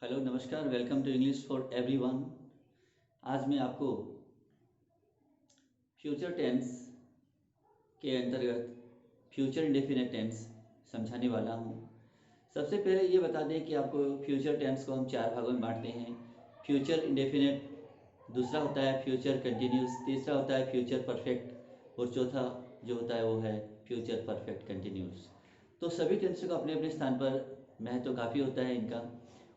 Hello नमस्कार, welcome to English for everyone. आज मैं आपको फ्यूचर टेंस के अंतर्गत फ्यूचर इंडेफिनिट टेंस समझाने वाला हूँ। सबसे पहले ये बता दें कि आपको फ्यूचर टेंस को हम 4 भागों में बांटते हैं। फ्यूचर इंडेफिनिट, दूसरा होता है फ्यूचर कंटिन्यूस, तीसरा होता है फ्यूचर परफेक्ट और चौथा जो होता है वो है फ्यूचर परफेक्ट कंटिन्यूस। तो सभी टेंसों का अपने अपने स्थान पर महत्व तो काफ़ी होता है इनका,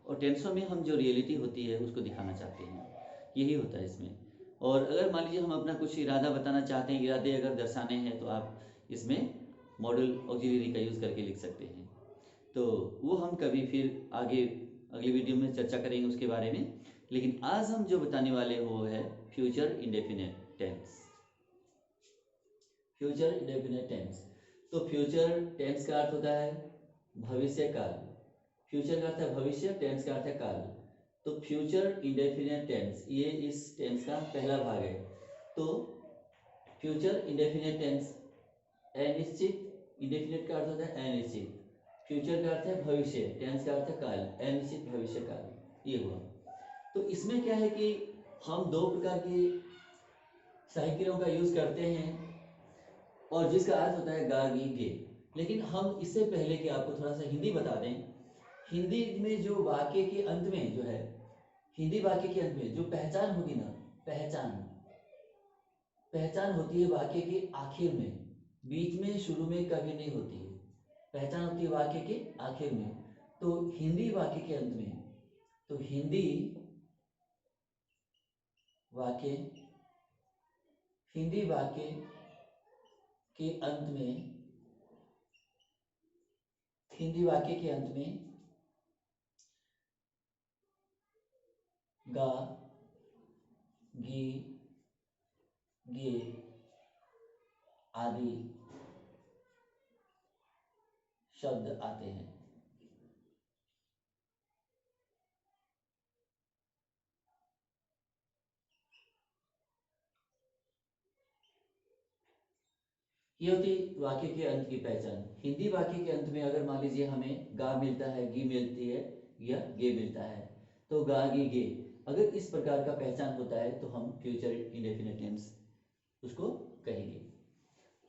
और टेंसों में हम जो रियलिटी होती है उसको दिखाना चाहते हैं, यही होता है इसमें। और अगर मान लीजिए हम अपना कुछ इरादा बताना चाहते हैं, इरादे अगर दर्शाने हैं, तो आप इसमें मॉडल ऑक्सिलरी का यूज़ करके लिख सकते हैं। तो वो हम कभी फिर आगे अगली वीडियो में चर्चा करेंगे उसके बारे में। लेकिन आज हम जो बताने वाले वो है future indefinite tense. Future indefinite tense. तो फ्यूचर टेंस का अर्थ होता है भविष्य काल। फ्यूचर का अर्थ है भविष्य, टेंस का अर्थ है काल। तो फ्यूचर इंडेफिनिट टेंस ये इस टेंस का पहला भाग है। तो फ्यूचर इंडेफिनिट टेंस अनिश्चित, इंडेफिनिट का अर्थ होता है अनिश्चित, फ्यूचर का अर्थ है भविष्य, टेंस का अर्थ है काल, अनिश्चित भविष्य काल, ये हुआ। तो इसमें क्या है कि हम दो प्रकार की साहित्यों का यूज करते हैं और जिसका अर्थ होता है गा गी गे। लेकिन हम इससे पहले कि आपको थोड़ा सा हिंदी बता दें, हिंदी में जो वाक्य के अंत में जो है, हिंदी वाक्य के अंत में जो पहचान होगी ना, पहचान पहचान होती है वाक्य के आखिर में, बीच में शुरू में कभी नहीं होती है। पहचान होती है वाक्य के आखिर में। तो हिंदी वाक्य के अंत में, तो हिंदी वाक्य, हिंदी वाक्य के अंत में, हिंदी वाक्य के अंत में गा गी गे आदि शब्द आते हैं। ये होती वाक्य के अंत की पहचान। हिंदी वाक्य के अंत में अगर मान लीजिए हमें गा मिलता है, गी मिलती है या गे मिलता है, तो गा गी गे अगर इस प्रकार का पहचान होता है तो हम फ्यूचर इंडेफिनिट टेंस उसको कहेंगे।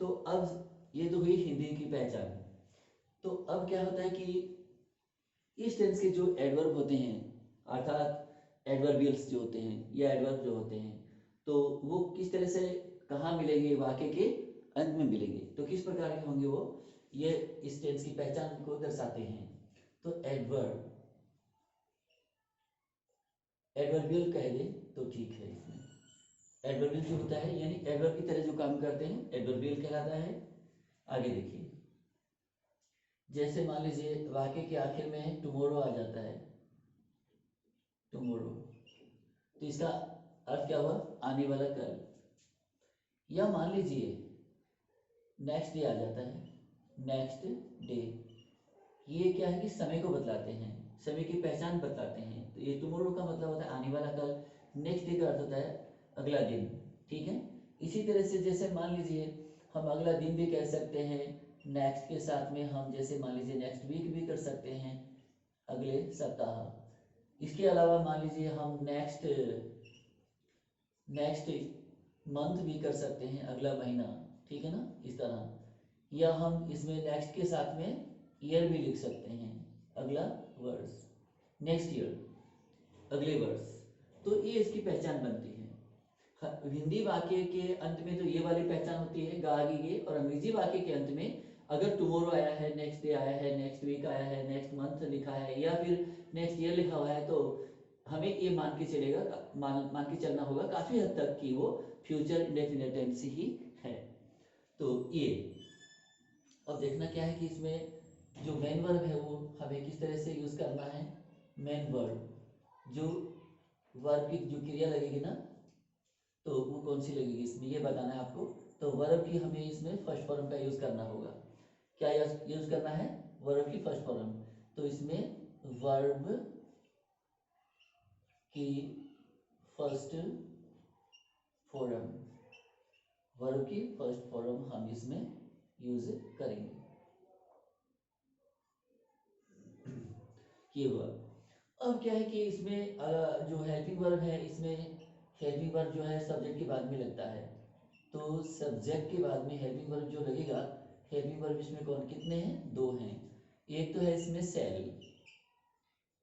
तो अब ये तो हुई हिंदी की पहचान। तो अब क्या होता है कि इस टेंस के जो एडवर्ब होते हैं, अर्थात एडवर्बियल्स जो होते हैं या एडवर्ब जो होते हैं, तो वो किस तरह से कहाँ मिलेंगे, वाक्य के अंत में मिलेंगे। तो किस प्रकार के होंगे वो, ये इस टेंस की पहचान को दर्शाते हैं। तो एडवर्ब, एडवर्बियल कह दे तो ठीक है। इसमें एडवर्बियल जो होता है यानी एडवर्ब की तरह जो काम करते हैं एडवर्बियल कहलाता है। आगे देखिए, जैसे मान लीजिए वाक्य के आखिर में टुमारो आ जाता है, टुमारो, तो इसका अर्थ क्या हुआ, आने वाला कल। या मान लीजिए नेक्स्ट डे आ जाता है, नेक्स्ट डे, ये क्या है कि समय को बतलाते हैं, समय की पहचान बतलाते हैं। तो ये टुमारो का मतलब होता है आने वाला कल, नेक्स्ट डे का अर्थ होता है अगला दिन। ठीक है, इसी तरह से जैसे मान लीजिए हम अगला दिन भी कह सकते हैं, नेक्स्ट के साथ में हम जैसे मान लीजिए नेक्स्ट वीक भी कर सकते हैं, अगले सप्ताह। इसके अलावा मान लीजिए हम नेक्स्ट नेक्स्ट मंथ भी कर सकते हैं, अगला महीना। ठीक है ना, इस तरह। या हम इसमें नेक्स्ट के साथ में ईयर भी लिख सकते हैं, अगला वर्ष, नेक्स्ट ईयर, अगले वर्ष। तो ये इसकी पहचान बनती है। हिंदी वाक्य के अंत में तो ये वाली पहचान होती है गा गी गे, और अंग्रेजी वाक्य के अंत में अगर टुमारो आया है, नेक्स्ट डे आया है, नेक्स्ट वीक आया है, नेक्स्ट मंथ लिखा है या फिर नेक्स्ट ईयर लिखा हुआ है, तो हमें ये मान के चलेगा, मान के चलना होगा काफी हद तक कि वो फ्यूचर इंडेफिनिट टेंस ही है। तो ये अब देखना क्या है कि इसमें जो मेन वर्ब है वो हमें किस तरह से यूज करना है। मेन वर्ब, जो वर्ब की जो क्रिया लगेगी ना, तो वो कौन सी लगेगी इसमें ये बताना है आपको। तो वर्ब की हमें इसमें फर्स्ट फॉर्म का यूज करना होगा। क्या यूज करना है, वर्ब की फर्स्ट फॉर्म। तो इसमें वर्ब की फर्स्ट फॉर्म, वर्ब की फर्स्ट फॉर्म हम इसमें यूज करेंगे। ये हुआ। अब क्या है कि इसमें जो हेल्पिंग वर्ब है, इसमें हेल्पिंग वर्ब जो है सब्जेक्ट के बाद में लगता है। तो सब्जेक्ट के बाद में हेल्पिंग वर्ब जो लगेगा, हेल्पिंग वर्ब इसमें कौन कितने हैं? 2 हैं। एक तो है इसमें सेल,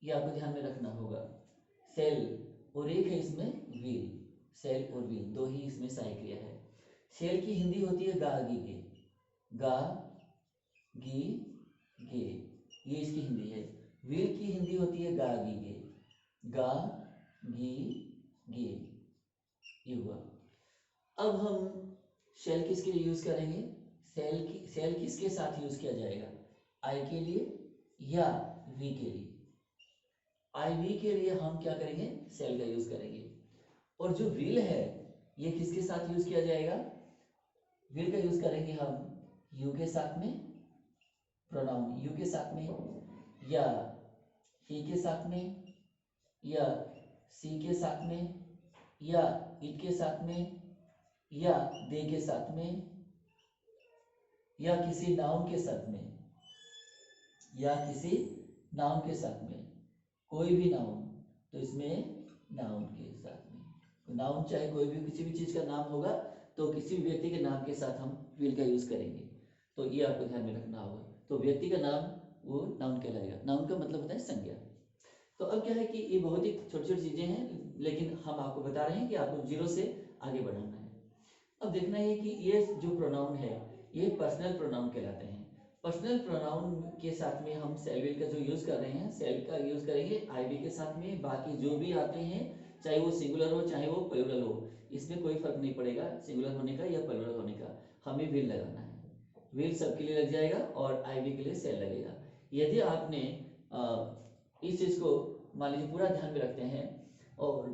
ये आपको ध्यान में रखना होगा, सेल, और एक है इसमें व्हील। सेल और व्हील दो ही इसमें सहायक क्रिया है। सेल की हिंदी होती है गा गी गे, गा गी गे, ये इसकी हिंदी है। व्हील की हिंदी होती है गा गी गे, गा गी गे, ये हुआ। अब हम शेल किसके लिए यूज करेंगे? सेल किसके साथ यूज किया जाएगा? आई के लिए या वी के लिए? आई वी के लिए हम क्या करेंगे? सेल का यूज करेंगे। और जो व्हील है ये किसके साथ यूज किया जाएगा? व्हील का यूज करेंगे हम यू के साथ में, प्रोनाउन यू के साथ में, या ही के साथ में, या सी के साथ में, या इट के साथ में, या दे के साथ में, या किसी नाउन के साथ में, या किसी नाउन के साथ में, कोई भी नाउन, तो इसमें नाउन के साथ में, तो नाउन चाहे कोई भी किसी भी चीज का नाम होगा तो किसी भी व्यक्ति के नाम के साथ हम विल का यूज करेंगे। तो ये आपको ध्यान में रखना होगा। तो व्यक्ति का नाम वो नाउन कहलाएगा। नाउन का मतलब होता है संज्ञा। तो अब क्या है कि ये बहुत ही छोटी छोटी चीजें हैं, लेकिन हम आपको बता रहे हैं कि आपको जीरो से आगे बढ़ाना है। अब देखना है कि ये जो प्रोनाउन है ये पर्सनल प्रोनाउन कहलाते हैं। पर्सनल प्रोनाउन के साथ में हम सेल विल का जो यूज कर रहे हैं, सेल का यूज करेंगे आई वी के साथ में। बाकी जो भी आते हैं चाहे वो सिंगुलर हो चाहे वो प्लूरल हो, इसमें कोई फर्क नहीं पड़ेगा सिंगुलर होने का या प्लूरल होने का, हमें विल लगाना है। विल सबके लिए लग जाएगा और आई वी के लिए सेल लगेगा। यदि आपने इस चीज को मान लीजिए पूरा ध्यान में रखते हैं, और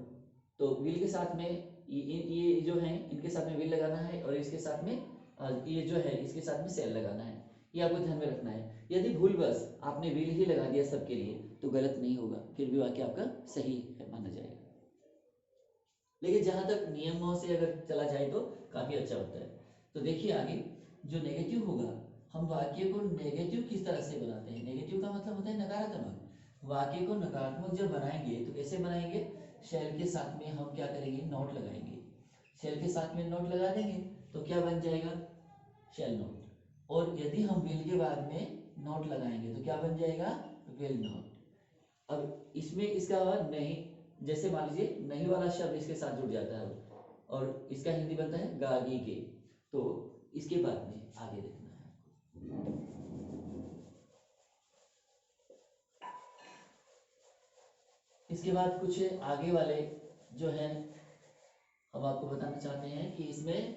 तो विल के साथ में ये जो है इनके साथ में विल लगाना है, और इसके साथ में ये जो है इसके साथ में सेल लगाना है। ये आपको ध्यान में रखना है। यदि भूल बस आपने विल ही लगा दिया सबके लिए तो गलत नहीं होगा, फिर भी वाक्य आपका सही है माना जाएगा। लेकिन जहां तक नियमों से अगर चला जाए तो काफी अच्छा होता है। तो देखिए आगे जो नेगेटिव होगा, हम वाक्य को नेगेटिव किस तरह से बनाते हैं? नेगेटिव का मतलब होता है नकारात्मक। वाक्य को नकारात्मक जब बनाएंगे तो कैसे बनाएंगे? शेल के साथ में हम क्या करेंगे? नोट लगाएंगे। शेल के साथ में नोट लगा देंगे तो क्या बन जाएगा? Shall not. और यदि हम विल के बाद में नोट लगाएंगे तो क्या बन जाएगा? Will note. अब इसमें इसका नहीं, जैसे मान लीजिए नहीं वाला शब्द इसके साथ जुड़ जाता है और इसका हिंदी बनता है गागी के, तो इसके बाद में आगे देखना है आपको। इसके बाद कुछ आगे वाले जो है हम आपको बताना चाहते हैं कि इसमें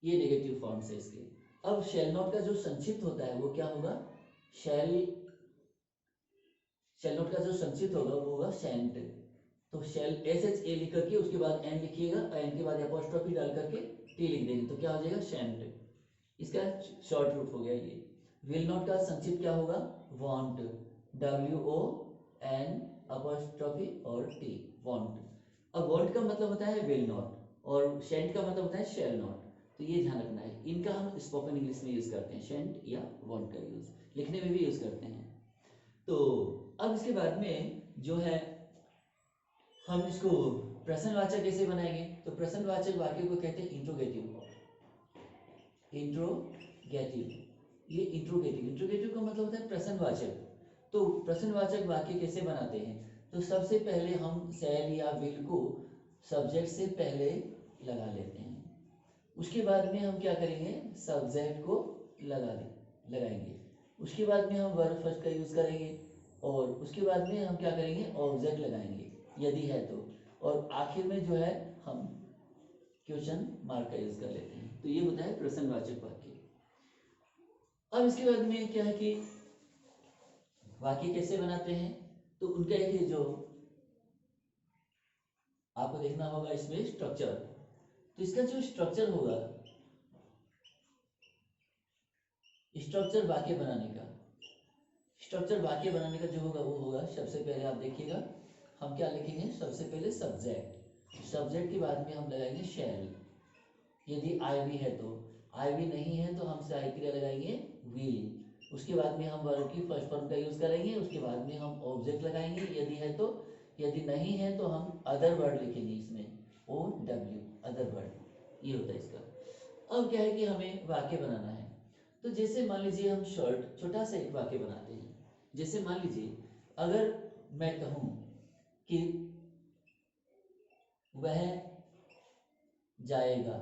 ये नेगेटिव फॉर्म्स है इसके। अब शेल नोट का जो संक्षिप्त होता है वो क्या होगा? शेल नोट का जो संक्षिप्त होगा वो होगा सेंट। तो शेल SHA लिख करके उसके बाद एन लिखिएगा, एन के बाद एपोस्ट्रोफी डाल करके टी लिख देंगे तो क्या हो जाएगा? शेंट। इसका शॉर्ट रूट हो गया ये। विल नॉट का संक्षिप्त क्या होगा? वांट, WON अपोस्ट्रोफी और टी, वांट। अब वांट का मतलब होता है विल नॉट, और शेंट का मतलब होता है शेल नॉट। तो ये ध्यान रखना है। इनका हम स्पोकन इंग्लिश में यूज करते हैं, शेंट या वांट का यूज, लिखने में भी यूज करते हैं। तो अब इसके बाद में जो है हम इसको प्रश्नवाचक कैसे बनाएंगे? तो प्रश्नवाचक वाक्य को कहते हैं इंट्रोगेटिव। इंट्रोगेटिव, ये इंट्रोगेटिव का मतलब होता है प्रश्नवाचक। तो प्रश्नवाचक वाक्य कैसे बनाते हैं? तो सबसे पहले हम सेल या विल को सब्जेक्ट से पहले लगा लेते हैं। उसके बाद में हम क्या करेंगे? सब्जेक्ट को लगाएंगे। उसके बाद में हम वर्ब फर्स्ट का यूज करेंगे, और उसके बाद में हम क्या करेंगे? ऑब्जेक्ट लगाएंगे यदि है तो, और आखिर में जो है हम क्वेश्चन मार्क का यूज कर लेते हैं। तो ये होता है प्रश्नवाचक वाक्य। अब इसके बाद में क्या है कि वाक्य कैसे बनाते हैं? तो उनका एक जो आपको देखना होगा इसमें स्ट्रक्चर। तो इसका जो स्ट्रक्चर होगा, स्ट्रक्चर वाक्य बनाने का, स्ट्रक्चर वाक्य बनाने का जो होगा वो होगा, सबसे पहले आप देखिएगा हम क्या लिखेंगे? सबसे पहले सब्जेक्ट, सब्जेक्ट के बाद में हम लगाएंगे शेल, यदि आई भी है तो। आई वी नहीं है तो हम सहायक क्रिया लगाएंगे विल। उसके बाद में हम वर्ब की फर्स्ट फॉर्म का यूज करेंगे, उसके बाद में हम ऑब्जेक्ट लगाएंगे यदि है तो, यदि नहीं है तो हम अदर वर्ड लिखेंगे इसमें, ओ डब्ल्यू, अदर वर्ड, ये होता है इसका। अब क्या है कि हमें वाक्य बनाना है। तो जैसे मान लीजिए हम शॉर्ट छोटा सा एक वाक्य बनाते हैं। जैसे मान लीजिए अगर मैं कहूँ कि वह जाएगा,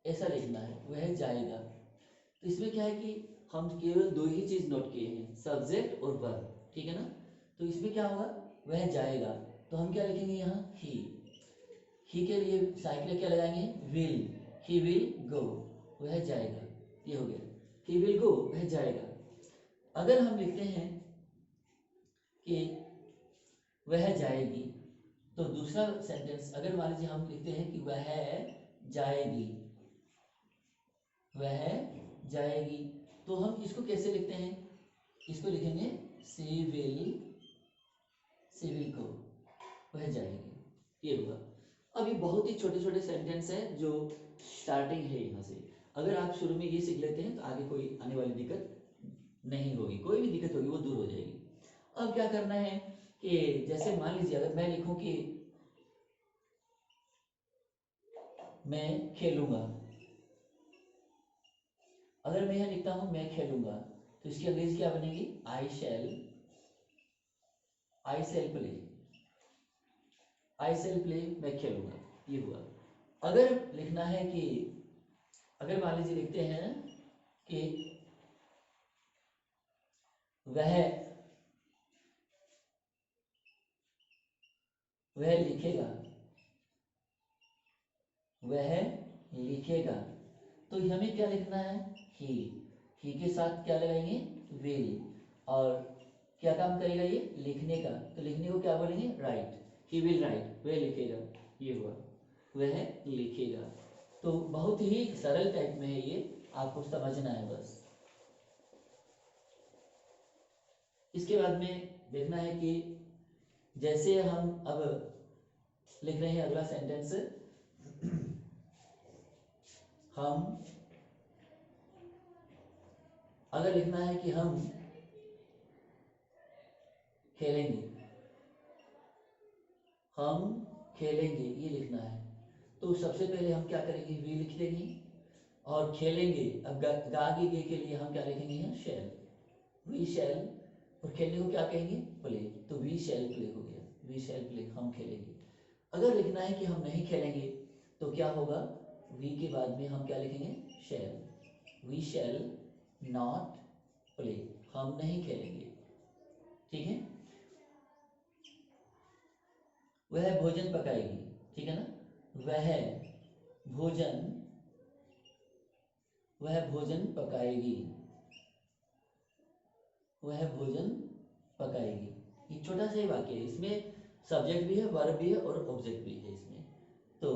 ऐसा लिखना है, वह जाएगा। तो इसमें क्या है कि हम केवल दो ही चीज नोट किए हैं, सब्जेक्ट और वर्ब, ठीक है ना। तो इसमें क्या होगा, वह जाएगा, तो हम क्या लिखेंगे यहाँ, ही के लिए साइकिल क्या लगाएंगे, विल, ही विल गो, वह जाएगा, ये हो गया, ही विल गो, वह जाएगा। अगर हम लिखते हैं कि वह जाएगी, तो दूसरा सेंटेंस अगर मान लीजिए हम लिखते हैं कि वह जाएगी, वह जाएगी, तो हम इसको कैसे लिखते हैं, इसको लिखेंगे सी विल गो, वह जाएगी, ये होगा। अब ये बहुत ही छोटे छोटे सेंटेंस है जो स्टार्टिंग है यहाँ से। अगर आप शुरू में ये सीख लेते हैं तो आगे कोई आने वाली दिक्कत नहीं होगी, कोई भी दिक्कत होगी वो दूर हो जाएगी। अब क्या करना है कि जैसे मान लीजिए अगर मैं लिखूं कि मैं खेलूंगा, अगर मैं यहाँ लिखता हूं मैं खेलूंगा, तो इसकी अंग्रेजी क्या बनेगी, आई शैल प्ले, आई शैल प्ले, मैं खेलूंगा, ये हुआ। अगर लिखना है कि, अगर मान लीजिए लिखते हैं कि वह लिखेगा, वह लिखेगा, तो हमें क्या लिखना है, ही के साथ क्या लगाएंगे, विल, और क्या काम करेगा ये, लिखने का, तो लिखने को क्या बोलेंगे, राइट, ही विल राइट, वह लिखेगा, ये हुआ, वह लिखेगा। तो बहुत ही सरल टाइप में है ये, आपको समझना है बस। इसके बाद में देखना है कि जैसे हम अब लिख रहे हैं अगला सेंटेंस, हम, अगर लिखना है कि हम खेलेंगे, हम खेलेंगे, ये लिखना है, तो सबसे पहले हम क्या करेंगे, वी लिख देंगे, और खेलेंगे, अब गागे गे के लिए हम क्या लिखेंगे यहाँ, शैल, वी शैल, और खेलने को क्या कहेंगे, प्ले, तो वी शैल प्ले हो गया, वी शैल प्ले, हम खेलेंगे। अगर लिखना है कि हम नहीं खेलेंगे, तो क्या होगा, वी के बाद में हम क्या लिखेंगे, शैल, वी शैल नॉट प्ले, हम नहीं खेलेंगे, ठीक है। वह भोजन पकाएगी, ठीक है ना, भोजन वह भोजन पकाएगी, वह भोजन पकाएगी, ये छोटा सा ही वाक्य है, इसमें सब्जेक्ट भी है, वर्ब भी है और ऑब्जेक्ट भी है इसमें। तो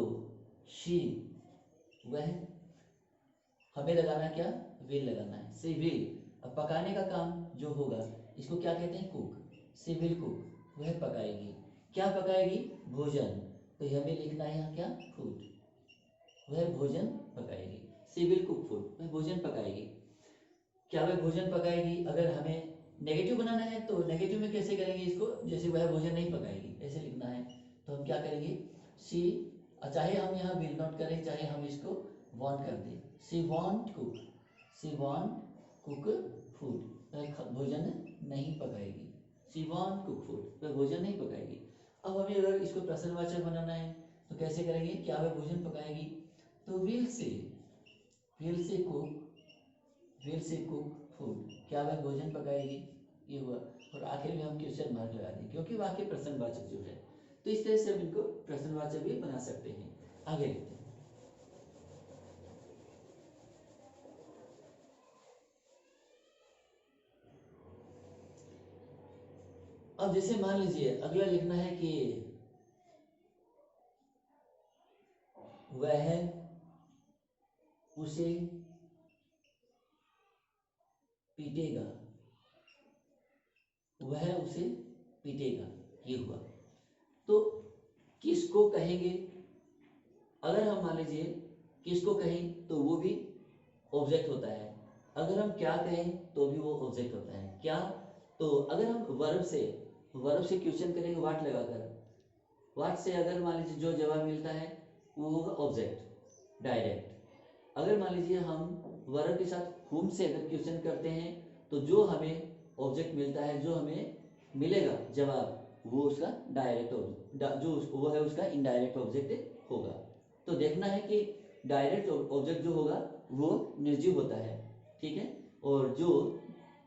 शी, वह, हमें लगाना क्या, विल लगाना है, सी विल, अब पकाने का काम जो होगा इसको क्या कहते हैं, कुक, सी विल कुक, वह पकाएगी, क्या पकाएगी, भोजन, तो हमें लिखना है यहाँ क्या, फूड, वह भोजन पकाएगी, सी विल कुक फूड, वह भोजन पकाएगी। क्या वह भोजन पकाएगी, अगर हमें नेगेटिव बनाना है तो नेगेटिव में कैसे करेंगे इसको, जैसे वह भोजन नहीं पकाएगी ऐसे लिखना है, तो हम क्या करेंगे, सी, चाहे हम यहाँ विल नॉट करें, चाहे हम इसको वांट कर दें, सी वांट कुक, सी वांट कुक फूड, वह भोजन नहीं पकाएगी, सी वांट कुक फूड, वह भोजन नहीं पकाएगी। अब हमें अगर इसको प्रश्नवाचक बनाना है तो कैसे करेंगे, क्या वह भोजन पकाएगी, तो will say cook, will say cook food, क्या वह भोजन पकाएगी, ये हुआ, और आखिर में हम क्वेश्चन मार्क लगा दें क्योंकि वाक्य प्रश्नवाचक जो है। तो इस तरह से हम इनको प्रश्नवाचक भी बना सकते हैं। आगे लिखते हैं, अब जैसे मान लीजिए अगला लिखना है कि वह उसे पीटेगा, वह उसे पीटेगा, ये हुआ। तो किसको कहेंगे, अगर हम मान लीजिए किसको कहें तो वो भी ऑब्जेक्ट होता है। अगर हम क्या कहें तो भी वो ऑब्जेक्ट होता है। क्या? तो अगर हम वर्ब से क्वेश्चन करेंगे व्हाट लगाकर, व्हाट से अगर मान लीजिए जो जवाब मिलता है वो होगा ऑब्जेक्ट डायरेक्ट। अगर मान लीजिए हम वर्ब के साथ हुम से अगर क्वेश्चन करते हैं तो जो हमें ऑब्जेक्ट मिलता है, जो हमें मिलेगा जवाब, वो उसका डायरेक्ट ऑब्जेक्ट, जो वो है उसका इनडायरेक्ट ऑब्जेक्ट होगा। तो देखना है कि डायरेक्ट ऑब्जेक्ट जो होगा वो निर्जीव होता है, ठीक है, और जो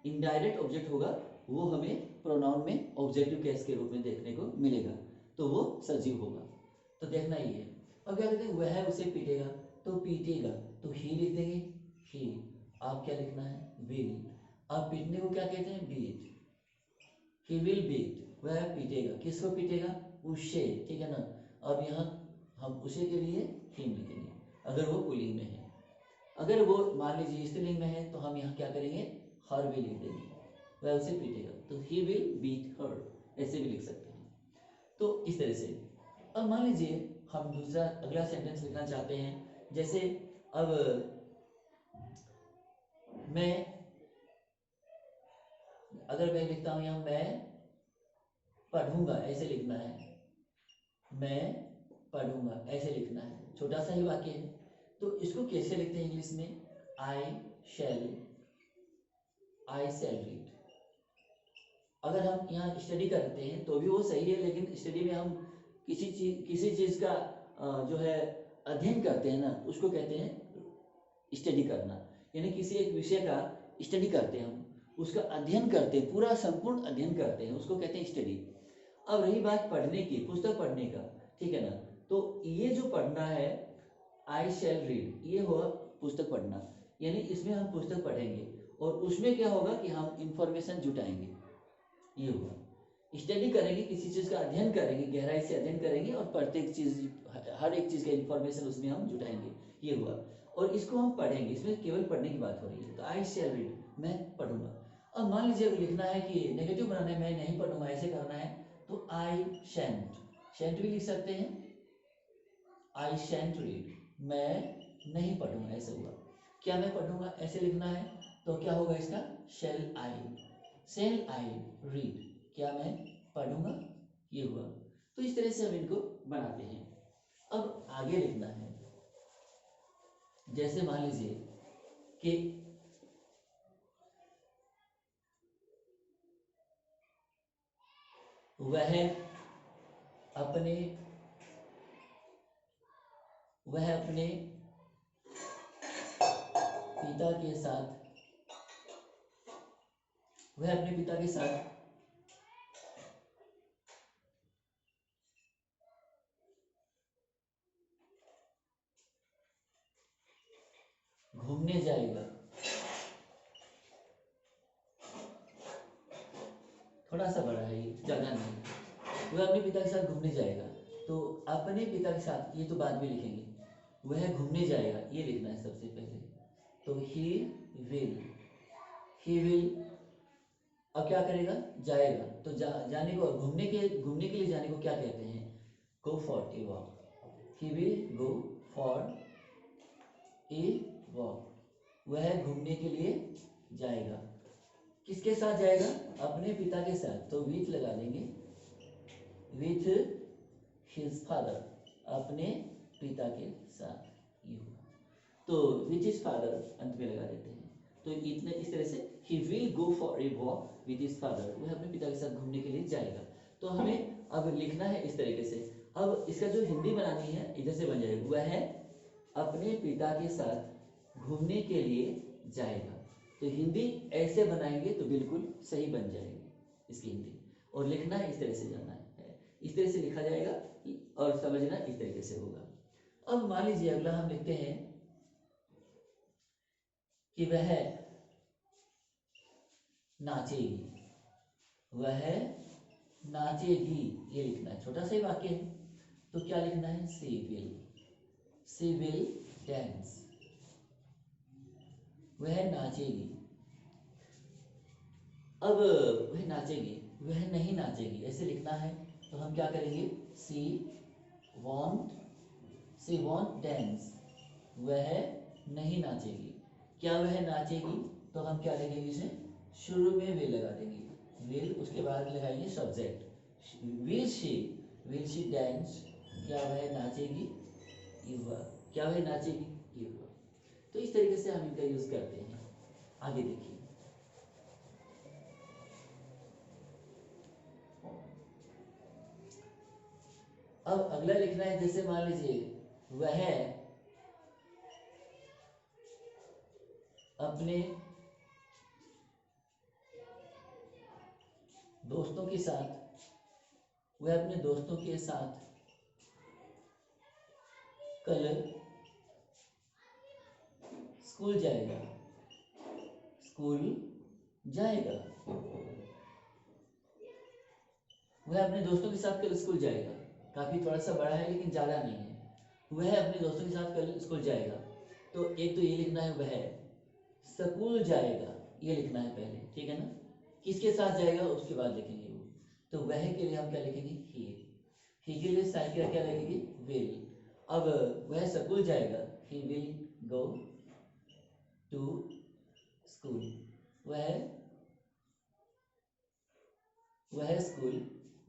इनडायरेक्ट ऑब्जेक्ट होगा वो हमें प्रोनाउन में ऑब्जेक्टिव केस के रूप में देखने को मिलेगा, तो वो सजीव होगा। तो देखना ही है। अब क्या कहते हैं, वह उसे पीटेगा, तो पीटेगा तो ही लिख देंगे, ही। आप क्या लिखना है, विल। अब पीटने को क्या कहते हैं, बीट। ही विल बीट, वह पीटेगा। किसको पीटेगा, उसे, ठीक है ना। अब यहाँ हम उसे के लिए हिम लिखेंगे अगर वो पुल्लिंग में है। अगर वो मान लीजिए स्त्रीलिंग में है तो हम यहाँ क्या करेंगे, हर भी लिख देंगे, वह उसे पीटेगा, तो ही विल बीट हर, ऐसे भी लिख सकते हैं। तो इस तरह से। अब मान लीजिए हम दूसरा अगला सेंटेंस लिखना चाहते हैं, जैसे अब मैं, अगर मैं लिखता हूं यहाँ मैं पढ़ूंगा, ऐसे लिखना है, मैं पढ़ूंगा ऐसे लिखना है, छोटा सा ही वाक्य है। तो इसको कैसे लिखते हैं इंग्लिश में, आई शैल रीड। अगर हम यहाँ स्टडी करते हैं तो भी वो सही है, लेकिन स्टडी में हम किसी चीज का जो है अध्ययन करते हैं ना, उसको कहते हैं स्टडी करना। यानी किसी एक विषय का स्टडी करते हैं हम, उसका अध्ययन करते हैं, पूरा संपूर्ण अध्ययन करते हैं, उसको कहते हैं स्टडी। अब रही बात पढ़ने की, पुस्तक पढ़ने का, ठीक है ना। तो ये जो पढ़ना है, आई शैल रीड, ये हुआ पुस्तक पढ़ना, यानी इसमें हम पुस्तक पढ़ेंगे और उसमें क्या होगा कि हम इंफॉर्मेशन जुटाएंगे, ये हुआ। स्टडी करेंगे, किसी चीज़ का अध्ययन करेंगे, गहराई से अध्ययन करेंगे और प्रत्येक चीज़, हर एक चीज़ का इंफॉर्मेशन उसमें हम जुटाएंगे, ये हुआ। और इसको हम पढ़ेंगे, इसमें केवल पढ़ने की बात हो रही है। तो आई शैल रीड, मैं पढ़ूंगा। अब मान लीजिए लिखना है कि नेगेटिव बनाना है, मैं नहीं पढ़ूंगा ऐसे करना है, तो आई शैंट भी लिख सकते हैं, आई शैंट रीड, मैं नहीं पढ़ूंगा, ऐसे हुआ। क्या मैं पढ़ूंगा ऐसे लिखना है, तो क्या होगा इसका, शैल आई रीड, क्या मैं पढ़ूंगा, ये हुआ। तो इस तरह से हम इनको बनाते हैं। अब आगे लिखना है, जैसे मान लीजिए कि वह अपने पिता के साथ घूमने जाएगा। थोड़ा सा बड़ा है ये, ज्यादा नहीं। वह अपने पिता के साथ घूमने जाएगा, तो अपने पिता के साथ, ये तो बाद में लिखेंगे, वह घूमने जाएगा, ये लिखना है सबसे पहले। तो ही विल, अब क्या करेगा, जाएगा, तो जाने को, घूमने के लिए जाने को क्या कहते हैं, go for a walk. He will go for a walk, वह घूमने के लिए जाएगा। किसके साथ जाएगा, अपने पिता के साथ, तो विथ लगा देंगे, विथ हिज फादर, अपने पिता के साथ, ये हुआ। तो विथ हिज फादर अंत में लगा देते हैं। तो इतने, इस तरह से ही will go for a walk with his father, वह अपने पिता के साथ घूमने के लिए जाएगा। तो हमें अब लिखना है इस तरीके से। अब इसका जो हिंदी बनानी है, इधर से बन जाएगा, वह है अपने पिता के साथ घूमने के लिए जाएगा। तो हिंदी ऐसे बनाएंगे तो बिल्कुल सही बन जाएगी इसकी हिंदी। और लिखना इस तरह से जाना है, इस तरह से लिखा जाएगा और समझना इस तरीके से होगा। अब मान लीजिए अगला हम लिखते हैं कि वह नाचेगी, वह नाचेगी, ये लिखना है, छोटा सा ही वाक्य है। तो क्या लिखना है, सी विल डांस, वह नाचेगी। अब वह नाचेगी, वह नहीं नाचेगी, ऐसे लिखना है। तो हम क्या करेंगे, सी वॉन्ट डांस, वह नहीं नाचेगी। क्या वह नाचेगी, तो हम क्या लिखेंगे इसे, शुरू में विल लगा देंगे, विल, उसके बाद लगाएंगे सब्जेक्ट, विल शी डांस, क्या वह नाचेगी, इज वर्ब, क्या वह नाचेगी, इज वर्ब। तो इस तरीके से हम इनका यूज करते हैं। आगे देखिए, अब अगला लिखना है, जैसे मान लीजिए वह अपने दोस्तों के साथ, वह अपने दोस्तों के साथ कल स्कूल जाएगा, स्कूल जाएगा, वह अपने दोस्तों के साथ कल स्कूल जाएगा, काफी थोड़ा सा बड़ा है लेकिन ज्यादा नहीं है, वह अपने दोस्तों के साथ कल स्कूल जाएगा। तो एक तो ये लिखना है वह स्कूल जाएगा, ये लिखना है पहले, ठीक है ना, किसके साथ जाएगा उसके बाद लिखेंगे वो। तो वह के लिए हम क्या लिखेंगे, ही के लिए साइन क्या लगेगी, विल। अब वह स्कूल जाएगा, he will go to school, वह स्कूल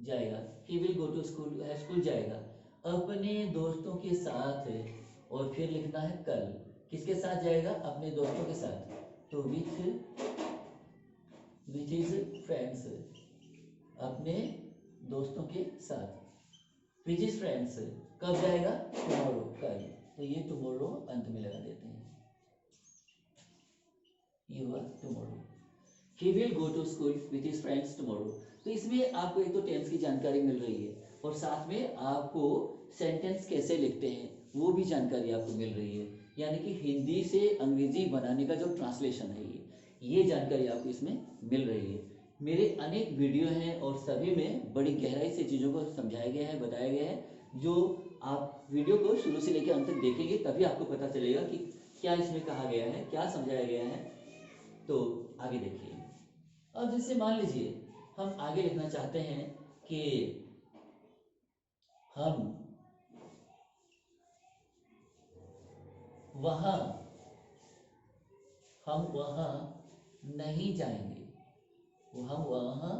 जाएगा, he will go to school, वह स्कूल जाएगा अपने दोस्तों के साथ, और फिर लिखना है कल, किसके साथ जाएगा, अपने दोस्तों के साथ, तो विथ हिज फ्रेंड्स, अपने दोस्तों के साथ, विथ हिज फ्रेंड्स, कब जाएगा, टुमारो, कल, तो ये टुमारो अंत में लगा देते हैं, ये हुआ tomorrow, he will go to school with his friends tomorrow. तो इसमें आपको एक तो टेंस की जानकारी मिल रही है, और साथ में आपको सेंटेंस कैसे लिखते हैं वो भी जानकारी आपको मिल रही है, यानी कि हिंदी से अंग्रेजी बनाने का जो ट्रांसलेशन है ये जानकारी आपको इसमें मिल रही है। मेरे अनेक वीडियो हैं और सभी में बड़ी गहराई से चीज़ों को समझाया गया है, बताया गया है, जो आप वीडियो को शुरू से लेकर अंत तक देखेंगे तभी आपको पता चलेगा कि क्या इसमें कहा गया है, क्या समझाया गया है। तो आगे देखिए, अब जैसे मान लीजिए हम आगे लिखना चाहते हैं कि हम वहां नहीं जाएंगे, हम वहां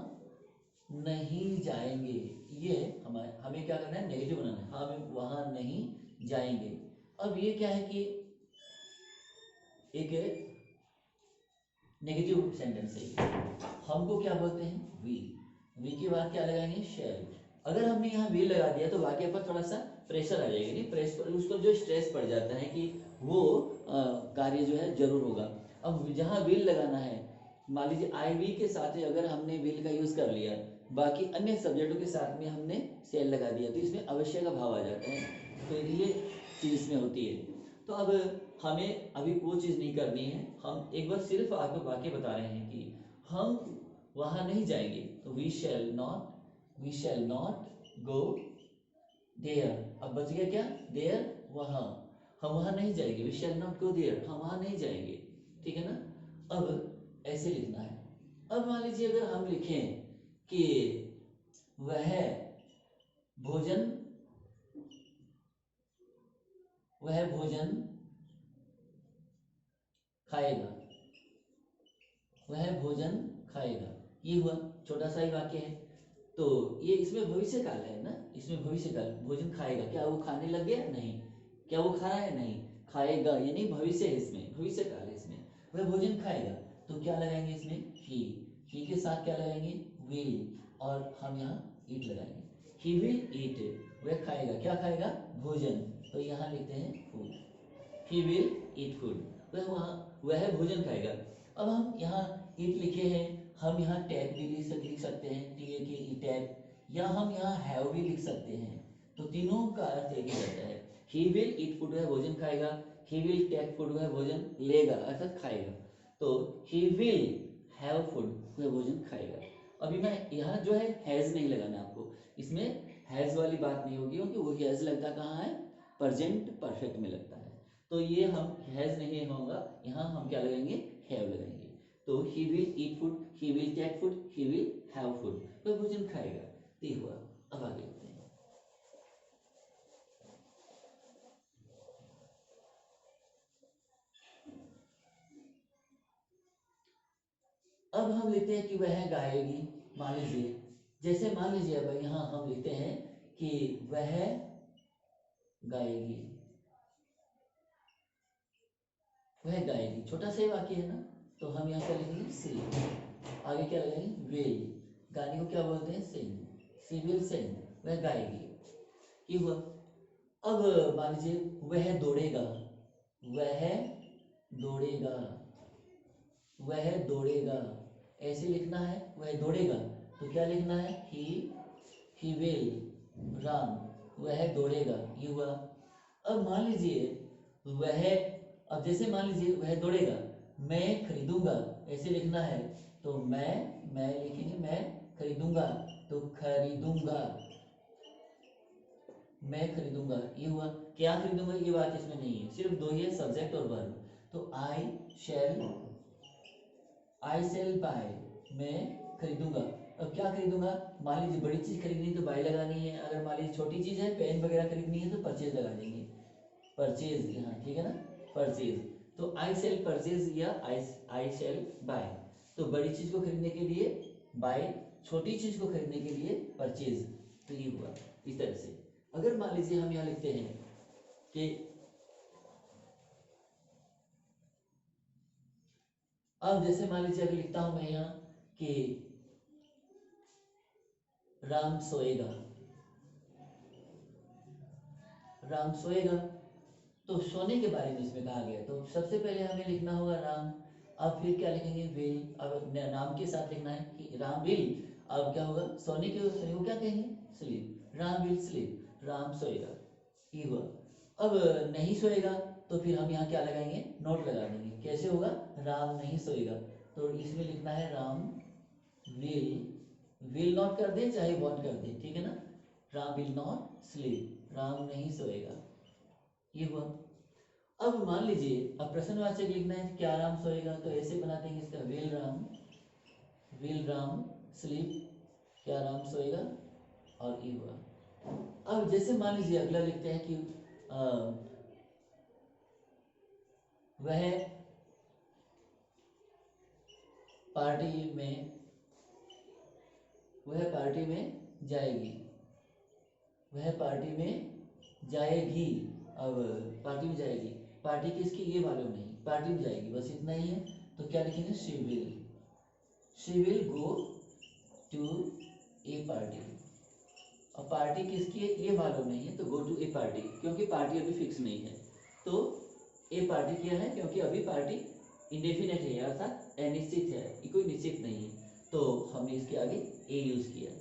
नहीं जाएंगे, ये हमें क्या करना है, नेगेटिव बनाना है, हम वहां नहीं जाएंगे। अब ये क्या है कि एक नेगेटिव सेंटेंस है, हमको क्या बोलते हैं, वी के बाद क्या लगाएंगे, शैल। अगर हमने यहाँ वी लगा दिया तो वाक्य पर थोड़ा सा प्रेशर आ जाएगा, नहीं प्रेस पर उसको जो स्ट्रेस पड़ जाता है कि वो कार्य जो है जरूर होगा। अब जहाँ विल लगाना है, मान लीजिए आई वी के साथ ही अगर हमने विल का यूज कर लिया, बाकी अन्य सब्जेक्टों के साथ में हमने सेल लगा दिया, तो इसमें अवश्य का भाव आ जाता है, तो ये चीज इसमें होती है। तो अब हमें अभी वो चीज़ नहीं करनी है, हम एक बार सिर्फ आपको वाक्य बता रहे हैं कि हम वहां नहीं जाएंगे, तो we shall not go there. अब बच गया क्या, देयर, वहां, हम वहां नहीं जाएंगे, we shall not go there, हम वहां नहीं जाएंगे, ठीक है ना। अब ऐसे लिखना है। अब मान लीजिए अगर हम लिखें कि वह भोजन वह भोजन खाएगा, वह भोजन खाएगा, ये हुआ, छोटा सा ही वाक्य है। तो ये इसमें भविष्य काल है ना, इसमें भविष्य काल, भोजन खाएगा, क्या वो खाने लग गया, नहीं, क्या वो खा रहा है, नहीं, खाएगा, यानी भविष्य है, इसमें भविष्य काल है, इसमें वह भोजन खाएगा, तो क्या लगाएंगे इसमें, ही के साथ क्या लगाएंगे, विल, और हम यहाँ ईट लगाएंगे, ही विल ईट, वह खाएगा, क्या खाएगा, भोजन, तो यहाँ लिखते हैं food, he will eat food, वह भोजन खाएगा। अब हम यहाँ ईट लिखे हैं, हम यहाँ टैप भी लिख सकते हैं, टी ए के ई टैप, या हम यहाँ हैव भी लिख सकते हैं, तो तीनों का अर्थ एक ही रहता है। ही विल ईट फूड, वह भोजन खाएगा, ही विल टेक फूड, वह भोजन लेगा अर्थात खाएगा, तो ही विल हैव फूड, वह भोजन खाएगा। अभी मैं यहाँ जो है हैज नहीं लगाना आपको, इसमें हैज वाली बात नहीं होगी, क्योंकि वो हैज लगता कहाँ है, प्रेजेंट परफेक्ट में लगता है, तो ये हम हैज नहीं होगा, यहाँ हम क्या लगाएंगे, हैव लगाएंगे। तो he will eat food, he will take food, he will have food, वह भोजन खाएगा, तो ये हुआ। अब आगे लिखते हैं, अब हम लिखते हैं कि वह गाएगी। मान लीजिए, जैसे मान लीजिए अब यहाँ हम लिखते हैं कि वह गाएगी, वह गाएगी, छोटा सा ही वाक्य है ना, तो हम यहाँ क्या लिखेंगे सी, आगे क्या लगाएंगे विल, गाने को क्या बोलते हैं सिंग, सी विल सिंग, वह गाएगी। ये हुआ। अब मान लीजिए वह दौड़ेगा, वह दौड़ेगा, वह दौड़ेगा, ऐसे लिखना है, वह दौड़ेगा तो क्या लिखना है ही विल रन, वह दौड़ेगा। ये हुआ। अब मान लीजिए वह, अब जैसे मान लीजिए वह दौड़ेगा, मैं खरीदूंगा, ऐसे लिखना है, तो मैं लिखेंगे मैं खरीदूंगा, तो खरीदूंगा, मैं खरीदूंगा। ये हुआ। क्या खरीदूंगा ये बात इसमें नहीं है, सिर्फ दो ही है, सब्जेक्ट और वर्ब। तो आई शेल बाय, मैं खरीदूंगा। अब क्या खरीदूंगा, मान लीजिए बड़ी चीज खरीदनी है तो बाय लगानी है, अगर मान लीजिए छोटी चीज है पेन वगैरह खरीदनी है तो परचेज लगा देंगे, परचेज यहाँ, ठीक है ना, परचेज। तो आई सेल परचेज या आई सेल बाय, तो बड़ी चीज को खरीदने के लिए बाय, छोटी चीज को खरीदने के लिए परचेज। तो ये हुआ इस तरह से। अगर मान लीजिए हम यहाँ लिखते हैं कि अब जैसे मान लीजिए अगर लिखता हूं मैं यहाँ कि राम सोएगा, राम सोएगा, तो सोने के बारे में इसमें कहा गया, तो सबसे पहले हमें लिखना होगा राम, अब फिर क्या लिखेंगे विल, अब नाम के साथ लिखना है कि राम विल, अब क्या होगा सोने के को क्या कहेंगे sleep, Ram will sleep, Ram सोएगा। ये हुआ। अब नहीं सोएगा तो फिर हम यहाँ क्या लगाएंगे नोट लगा देंगे, कैसे होगा राम नहीं सोएगा, तो इसमें लिखना है राम विल नॉट कर दे चाहे वॉन्ट कर दे, ठीक है ना, Ram will not sleep, Ram नहीं सोएगा। ये हुआ। अब मान लीजिए अब प्रश्नवाचक लिखना है क्या राम सोएगा, तो ऐसे बना देंगे इसका विल राम स्लीप, क्या राम सोएगा, और ये हुआ। अब जैसे मान लीजिए अगला लिखते हैं कि वह पार्टी में जाएगी, वह पार्टी में जाएगी, अब पार्टी में जाएगी, पार्टी किसकी ये मालूम नहीं, पार्टी में जाएगी, बस इतना ही है। तो क्या लिखेंगे she will go to a party, अब पार्टी किसकी है ये मालूम नहीं है, तो गो टू ए पार्टी, क्योंकि पार्टी अभी फिक्स नहीं है, तो ए पार्टी क्या है, क्योंकि अभी पार्टी इंडेफिनेट है अर्थात अनिश्चित है, ये कोई निश्चित नहीं है, तो हमने इसके आगे ए यूज किया।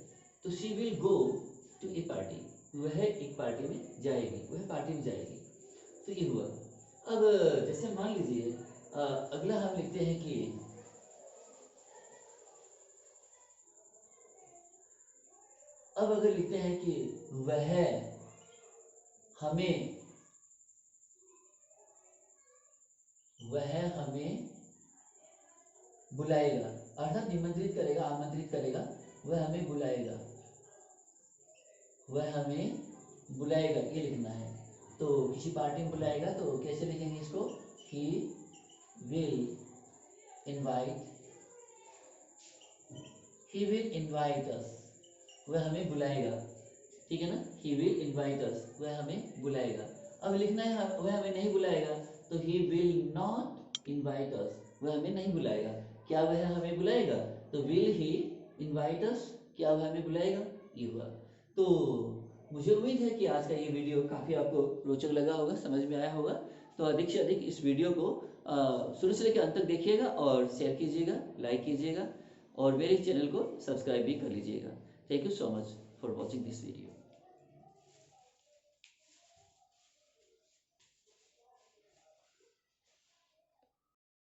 तो she will go to a party, वह एक पार्टी में जाएगी, वह पार्टी में जाएगी। तो ये हुआ। अब जैसे मान लीजिए अगला हम लिखते हैं कि अब अगर लिखते हैं कि वह हमें बुलाएगा, अर्थात निमंत्रित करेगा, आमंत्रित करेगा, वह हमें बुलाएगा, वह हमें बुलाएगा, ये लिखना है। तो किसी पार्टी में बुलाएगा तो कैसे लिखेंगे इसको, ही विल इनवाइट अस, वह हमें बुलाएगा, ठीक है ना, ही विल इनवाइट अस, वह हमें बुलाएगा। अब लिखना है वह हमें नहीं बुलाएगा, तो ही विल नॉट इनवाइट अस, वह हमें नहीं बुलाएगा। क्या वह हमें बुलाएगा, तो विल ही इनवाइट अस, क्या वह हमें बुलाएगा, ये हुआ। तो मुझे उम्मीद है कि आज का ये वीडियो काफ़ी आपको रोचक लगा होगा, समझ में आया होगा। तो अधिक से अधिक इस वीडियो को शुरू से लेकर अंत तक देखिएगा और शेयर कीजिएगा, लाइक कीजिएगा और मेरे चैनल को सब्सक्राइब भी कर लीजिएगा। Thank you so much for watching this video.